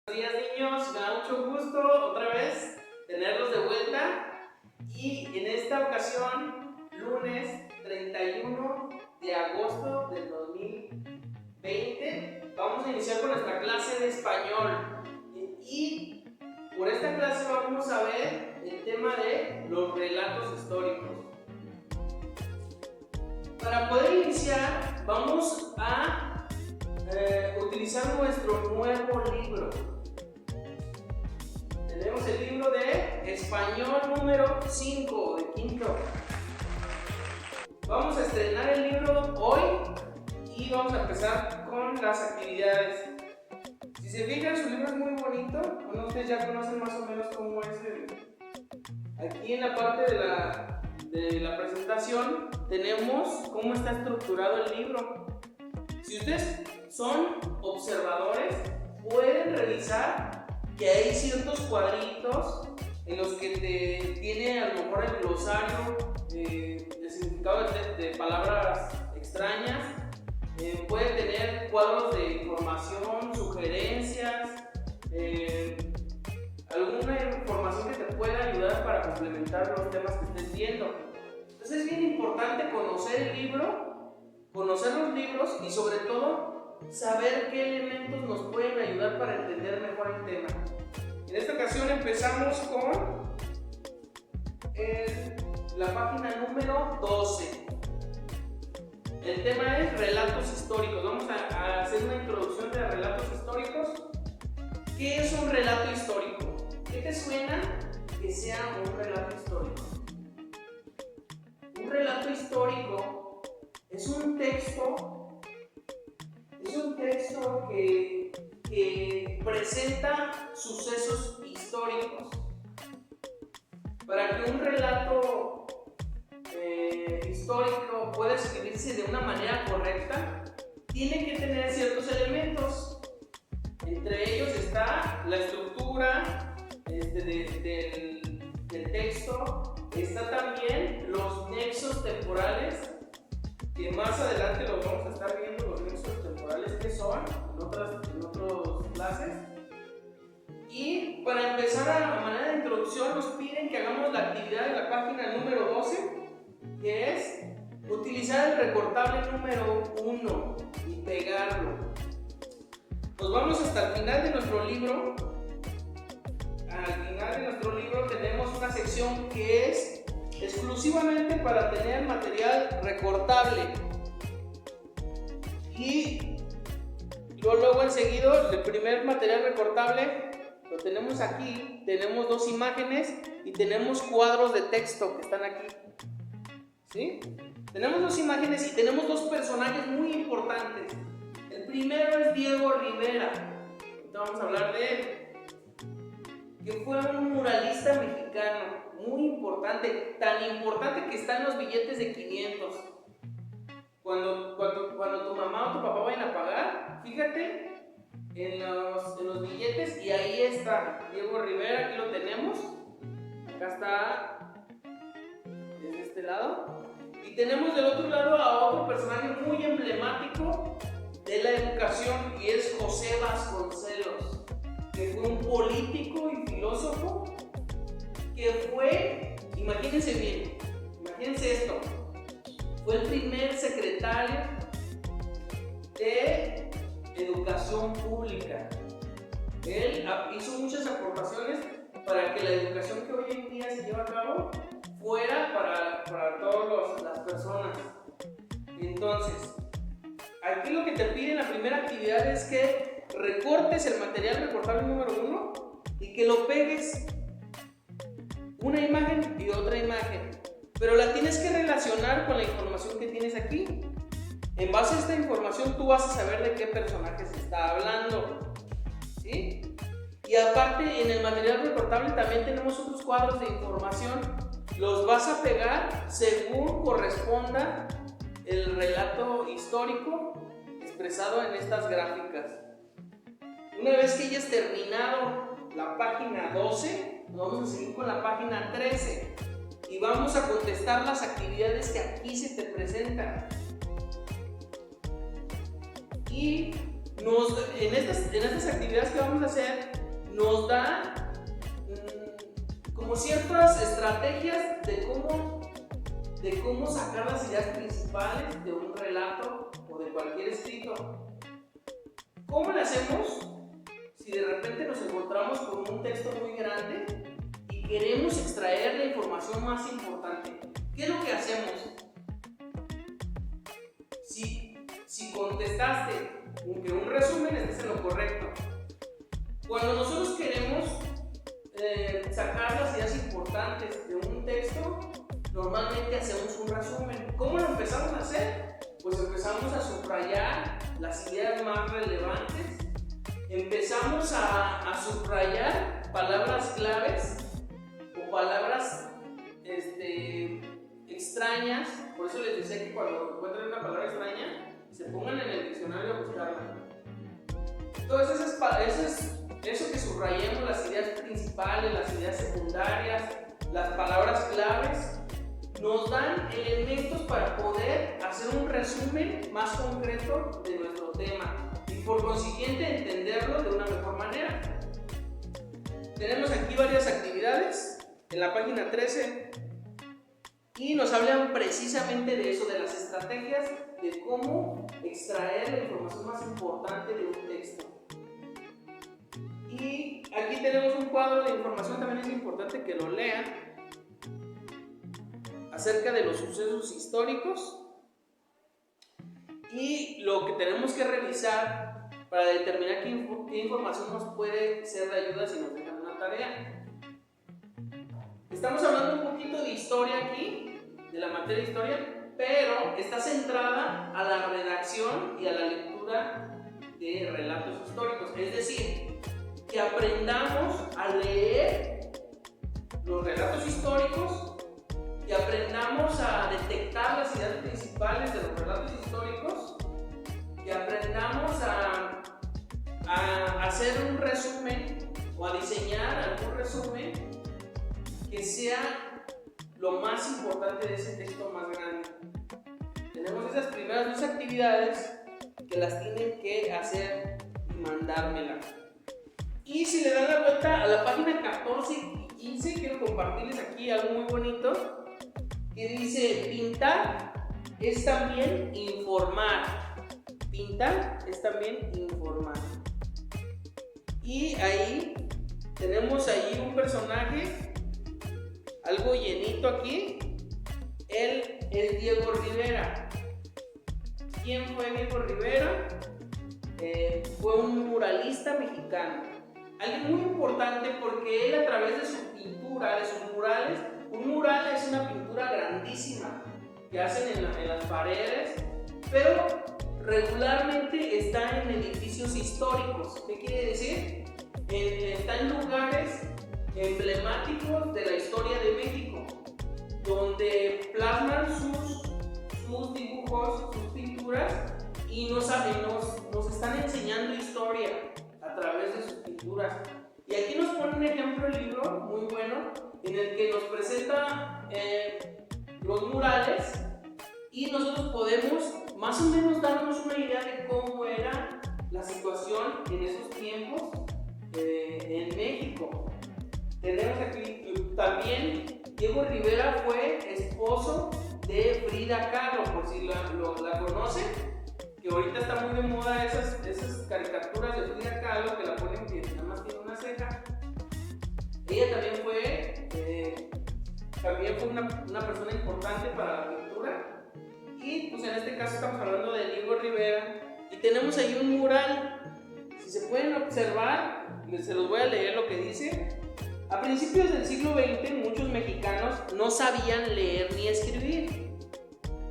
Buenos días, niños, me da mucho gusto otra vez tenerlos de vuelta y en esta ocasión, lunes 31 de agosto del 2020, vamos a iniciar con nuestra clase de español y por esta clase vamos a ver el tema de los relatos históricos. Para poder iniciar vamos a utilizar nuestro nuevo libro. Tenemos el libro de español número 5 de quinto. Vamos a estrenar el libro hoy y vamos a empezar con las actividades. Si se fijan, su libro es muy bonito. Bueno, ustedes ya conocen más o menos cómo es aquí en la parte de la presentación tenemos cómo está estructurado el libro. Si ustedes son observadores, pueden revisar que hay ciertos cuadritos en los que te tiene a lo mejor el glosario, el significado de palabras extrañas, puede tener cuadros de información, sugerencias, alguna información que te pueda ayudar para complementar los temas que estés viendo. Entonces es bien importante conocer el libro, conocer los libros y sobre todo saber qué elementos nos pueden ayudar para entender mejor el tema. En esta ocasión empezamos con la página número 12. El tema es relatos históricos. Vamos a hacer una introducción de relatos históricos. ¿Qué es un relato histórico? ¿Qué te suena que sea un relato histórico? Un relato histórico es un texto que presenta sucesos históricos. Para que un relato histórico pueda escribirse de una manera correcta, tiene que tener ciertos elementos. Entre ellos está la estructura del texto, está también los nexos temporales, que más adelante los vamos a estar viendo, los nexos temporales que son en otras clases. Y para empezar a manera de introducción nos piden que hagamos la actividad de la página número 12, que es utilizar el recortable número 1 y pegarlo. Nos vamos hasta el final de nuestro libro. Al final de nuestro libro tenemos una sección que es exclusivamente para tener material recortable y luego enseguida el primer material recortable lo tenemos aquí. Tenemos dos imágenes y tenemos cuadros de texto que están aquí, ¿sí? Tenemos dos imágenes y tenemos dos personajes muy importantes. El primero es Diego Rivera. Ahorita vamos a hablar de él, que fue un muralista mexicano muy importante, tan importante que está en los billetes de 500. Cuando tu mamá o tu papá vayan a pagar, fíjate en los billetes y ahí está Diego Rivera, aquí lo tenemos. Acá está desde este lado. Y tenemos del otro lado a otro personaje muy emblemático de la educación y es José Vasconcelos, que fue un político y filósofo que fue, imagínense bien, imagínense esto, fue el primer secretario de Educación Pública. Él hizo muchas aportaciones para que la educación que hoy en día se lleva a cabo fuera para todas las personas. Entonces, aquí lo que te piden en la primera actividad es que recortes el material recortable número 1 y que lo pegues una imagen y otra imagen, pero la tienes que relacionar con la información que tienes aquí. En base a esta información tú vas a saber de qué personaje se está hablando, ¿sí? Y aparte en el material recortable también tenemos otros cuadros de información. Los vas a pegar según corresponda el relato histórico expresado en estas gráficas. Una vez que hayas terminado la página 12, nos vamos a seguir con la página 13 y vamos a contestar las actividades que aquí se te presentan. Y en estas actividades que vamos a hacer, nos da como ciertas estrategias de cómo sacar las ideas principales de un relato o de cualquier escrito. ¿Cómo lo hacemos si de repente nos encontramos con un texto muy grande y queremos extraer la información más importante? ¿Qué es lo que hacemos? Si contestaste que un resumen, estás en lo correcto. Cuando nosotros queremos sacar las ideas importantes de un texto, normalmente hacemos un resumen. ¿Cómo lo empezamos a hacer? Pues empezamos a subrayar las ideas más relevantes, empezamos a subrayar palabras claves o palabras extrañas. Por eso les decía que cuando encuentren una palabra extraña, se pongan en el diccionario a buscarla. Entonces eso que subrayemos, las ideas principales, las ideas secundarias, las palabras claves, nos dan elementos para poder hacer un resumen más concreto de nuestro tema y por consiguiente entenderlo de una mejor manera. Tenemos aquí varias actividades en la página 13 y nos hablan precisamente de eso, de las estrategias de cómo extraer la información más importante de un texto. Y aquí tenemos un cuadro de información, también es importante que lo lean, acerca de los sucesos históricos y lo que tenemos que revisar para determinar qué información nos puede ser de ayuda si nos dejan una tarea. Estamos hablando un poquito de historia aquí, de la materia de historia, pero está centrada a la redacción y a la lectura de relatos históricos, es decir, que aprendamos a leer los relatos históricos, que aprendamos a detectar las ideas principales de los relatos históricos, que aprendamos a hacer un resumen o a diseñar algún resumen que sea lo más importante de ese texto más grande. Tenemos esas primeras dos actividades que las tienen que hacer y mandármela. Y si le dan la vuelta a la página 14 y 15, quiero compartirles aquí algo muy bonito que dice: pintar es también informar. Pintar es también informar. Y ahí tenemos ahí un personaje algo llenito aquí. Él es Diego Rivera. ¿Quién fue Diego Rivera? Fue un muralista mexicano. Alguien muy importante porque él, a través de su pintura, de sus murales, un mural es una pintura grandísima que hacen en las paredes, pero regularmente está en edificios históricos. ¿Qué quiere decir? Está en lugares emblemáticos de la historia de México, donde plasman sus dibujos, sus pinturas, y nos están enseñando historia a través de sus pinturas. Y aquí nos pone un ejemplo el libro muy bueno, en el que nos presenta los murales, y nosotros podemos más o menos darnos una idea de cómo era la situación en esos tiempos en México. Tenemos aquí también, Diego Rivera fue esposo de Frida Kahlo, por si la conocen, que ahorita está muy de moda esas caricaturas de Frida Kahlo que la ponen que nada más tiene una ceja. Ella también fue una persona importante para la pintura, y pues en este caso estamos hablando de Diego Rivera, y tenemos ahí un mural. Si se pueden observar, se los voy a leer lo que dice. A principios del siglo XX, muchos mexicanos no sabían leer ni escribir.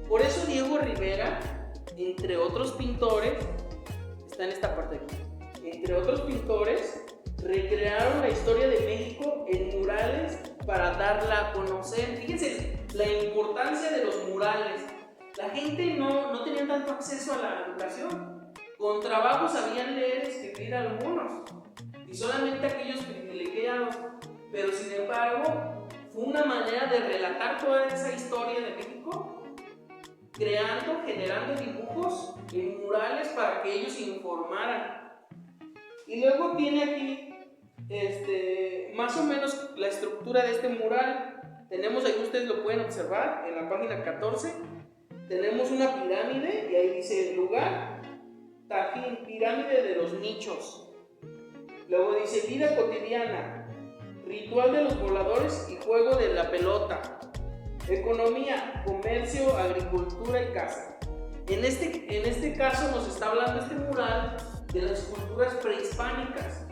Por eso Diego Rivera, entre otros pintores, está en esta parte aquí, entre otros pintores, recrearon la historia de México en murales para darla a conocer. Fíjense la importancia de los murales. La gente no tenía tanto acceso a la educación. Con trabajo sabían leer y escribir algunos, y solamente aquellos privilegiados. Pero sin embargo, fue una manera de relatar toda esa historia de México, generando dibujos en murales para que ellos informaran. Y luego tiene aquí más o menos la estructura de este mural. Tenemos ahí, ustedes lo pueden observar en la página 14. Tenemos una pirámide y ahí dice lugar, Tajín, pirámide de los nichos. Luego dice vida cotidiana, ritual de los voladores y juego de la pelota. Economía, comercio, agricultura y casa. En este caso nos está hablando este mural de las culturas prehispánicas,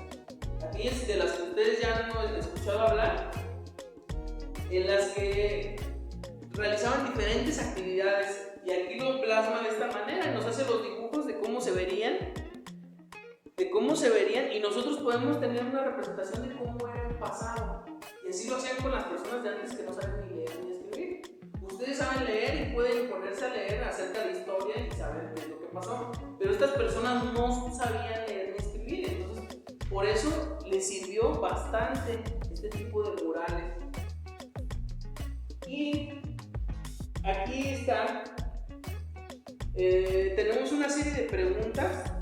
aquellas de las que ustedes ya no han escuchado hablar, en las que realizaban diferentes actividades, y aquí lo plasma de esta manera, nos hace los dibujos de cómo se verían, y nosotros podemos tener una representación de cómo era el pasado, y así lo hacían con las personas de antes que no saben ni leer ni escribir. Ustedes saben leer y pueden ponerse a leer acerca de historia y saber qué es lo que pasó, pero estas personas no sabían leer ni escribir, entonces por eso les sirvió bastante este tipo de murales. Y aquí está, tenemos una serie de preguntas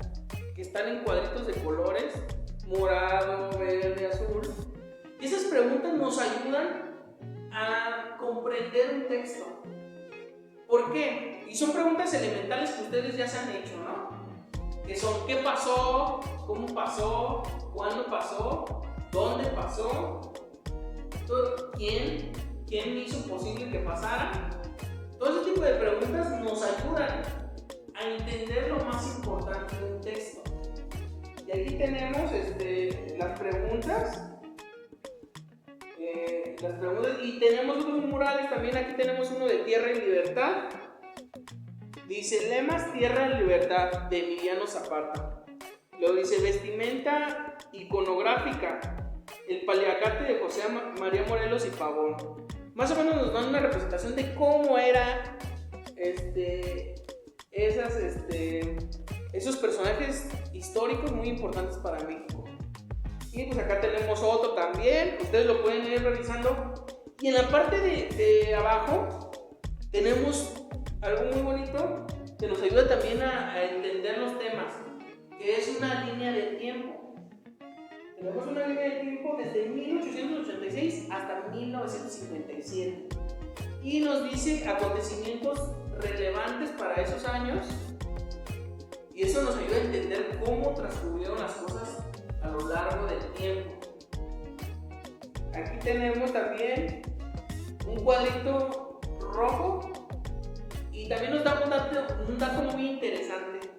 que están en cuadritos de colores, morado, verde, azul, y esas preguntas nos ayudan a comprender un texto. ¿Por qué? Y son preguntas elementales que ustedes ya se han hecho, ¿no? Que son ¿qué pasó? ¿Cómo pasó? ¿Cuándo pasó? ¿Dónde pasó? ¿Quién hizo posible que pasara? Todo ese tipo de preguntas nos ayudan a entender lo más importante de un texto. Y aquí tenemos las preguntas. Y tenemos otros murales también. Aquí tenemos uno de Tierra y Libertad. Dice lemas Tierra y Libertad de Emiliano Zapata. Luego dice vestimenta iconográfica, el paliacate de José María Morelos y Pavón. Más o menos nos dan una representación de cómo era esos personajes históricos muy importantes para México. Y pues acá tenemos otro también, ustedes lo pueden ir revisando. Y en la parte de abajo tenemos algo muy bonito que nos ayuda también a entender los temas, que es una línea de tiempo. Tenemos una línea de tiempo desde 1886 hasta 1957 y nos dice acontecimientos relevantes para esos años, y eso nos ayuda a entender cómo transcurrieron las cosas a lo largo del tiempo. Aquí tenemos también un cuadrito rojo y también nos da un dato muy interesante.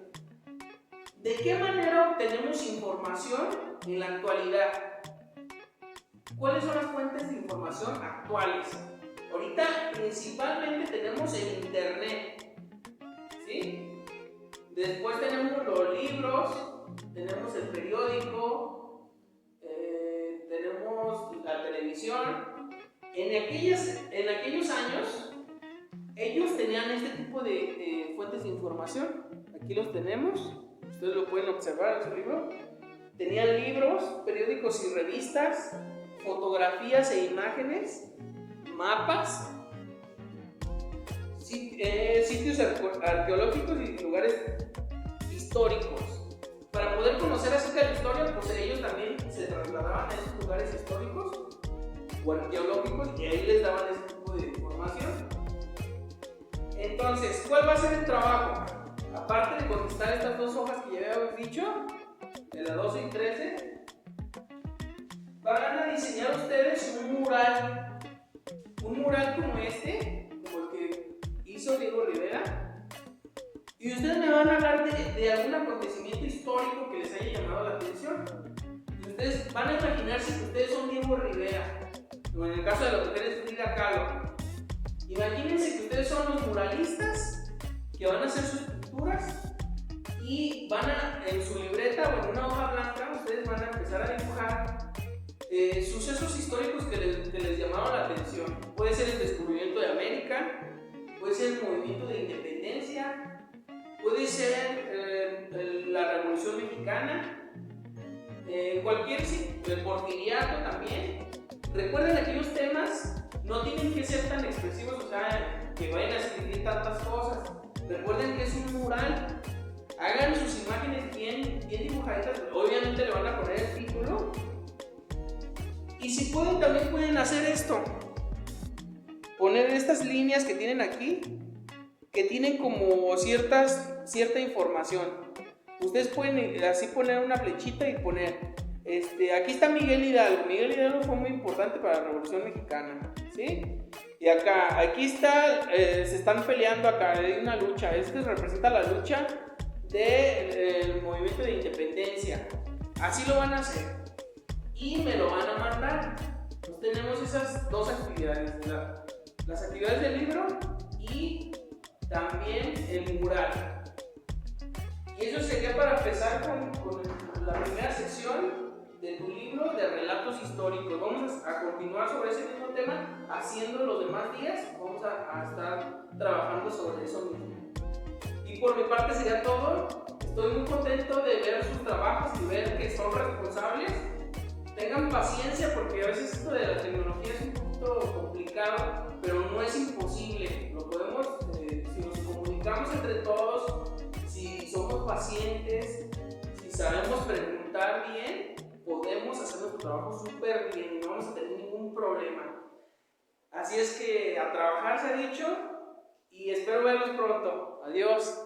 ¿De qué manera obtenemos información en la actualidad? ¿Cuáles son las fuentes de información actuales? Ahorita principalmente tenemos el internet, ¿sí? Después tenemos los libros, tenemos el periódico, tenemos la televisión. En aquellos años, ellos tenían este tipo de fuentes de información. Aquí los tenemos, ustedes lo pueden observar en su libro. Tenían libros, periódicos y revistas, fotografías e imágenes, mapas, sitios arqueológicos y lugares históricos. Para poder conocer acerca de la historia, pues ellos también se trasladaban a esos lugares históricos o arqueológicos y ahí les daban ese tipo de información. Entonces, ¿cuál va a ser el trabajo? Aparte de contestar estas dos hojas que ya habíamos dicho, de la 12 y 13, van a diseñar ustedes un mural como este, como el que hizo Diego Rivera, y ustedes me van a hablar de algún acontecimiento histórico que les haya llamado la atención. Y ustedes van a imaginarse que ustedes son Diego Rivera, o en el caso de las mujeres Frida Kahlo. Imagínense que ustedes son los muralistas que van a hacer sus pinturas y en su libreta o en una hoja blanca ustedes van a empezar a dibujar sucesos históricos que les llamaron la atención. Puede ser el descubrimiento de América, puede ser el movimiento de independencia, puede ser la Revolución Mexicana, el porfiriato también. Recuerden, aquellos temas no tienen que ser tan expresivos, o sea, que vayan a escribir tantas cosas. Recuerden que es un mural. Hagan sus imágenes bien dibujaditas. Obviamente le van a poner el título pueden hacer esto. Poner estas líneas que tienen aquí, que tienen como cierta información. Ustedes pueden así poner una flechita y poner, aquí está Miguel Hidalgo. Miguel Hidalgo fue muy importante para la Revolución Mexicana, ¿sí? Y aquí está, se están peleando acá, hay una lucha. Representa la lucha del movimiento de independencia. Así lo van a hacer y me lo van a mandar. Entonces tenemos esas dos actividades, las actividades del libro y también el mural. Y eso sería para empezar con la primera sección de tu libro de relatos históricos. Vamos a continuar sobre ese mismo tema, haciendo los demás días. Vamos a estar trabajando sobre eso mismo. Y por mi parte sería todo. Estoy muy contento de ver sus trabajos y ver que son responsables. Tengan paciencia porque a veces esto de la tecnología es un poquito complicado, pero no es imposible. Lo podemos, si nos comunicamos entre todos, si somos pacientes, si sabemos preguntar bien, podemos hacer nuestro trabajo súper bien y no vamos a tener ningún problema. Así es que a trabajar se ha dicho y espero verlos pronto. Adiós.